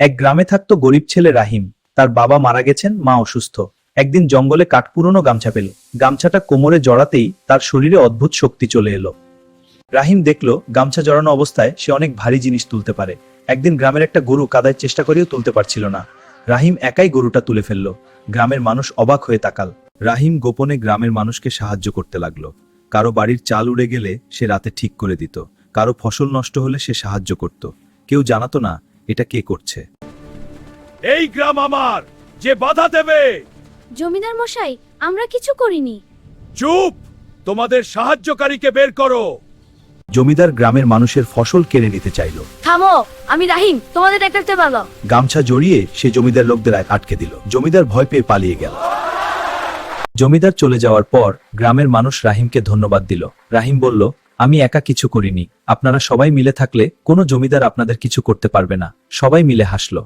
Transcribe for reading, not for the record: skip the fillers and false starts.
এক গ্রামে থাকতো গরিব ছেলে রাহিম। তার বাবা মারা গেছেন, মা অসুস্থ। একদিন জঙ্গলে পুরনো গামছা পেল। গামছাটা কোমরে জড়াতেই তার শরীরে অদ্ভুত শক্তি চলে এলো। রাহিম দেখলো গামছা জড়ানো অবস্থায় সে অনেক ভারী জিনিস তুলতে পারে। একদিন গ্রামের একটা গরু কাদায় চেষ্টা করেও তুলতে পারছিল না। রাহিম একাই গরুটা তুলে ফেললো। গ্রামের মানুষ অবাক হয়ে তাকাল। রাহিম গোপনে গ্রামের মানুষকে সাহায্য করতে লাগলো। কারো বাড়ির চাল উড়ে গেলে সে রাতে ঠিক করে দিত, কারো ফসল নষ্ট হলে সে সাহায্য করত। কেউ জানাতো না এটা কে করছে। এই গ্রাম আমার, যে বাধা দেবে। জমিদার মশাই, আমরা কিছু করিনি। চুপ, তোমাদের সাহায্যকারীকে বের করো। জমিদার গ্রামের মানুষের ফসল কেড়ে নিতে চাইল। থামো, আমি রাহিম, তোমাদের ডাকতে পারলো। গামছা জড়িয়ে সে জমিদার লোকদের আটকে দিল। জমিদার ভয় পেয়ে পালিয়ে গেল। জমিদার চলে যাওয়ার পর গ্রামের মানুষ রাহিমকে ধন্যবাদ দিল। রাহিম বলল, আমি একা কিছু করিনি, আপনারা সবাই মিলে থাকলে কোনো জমিদার আপনাদের কিছু করতে পারবে না। সবাই মিলে হাসলো।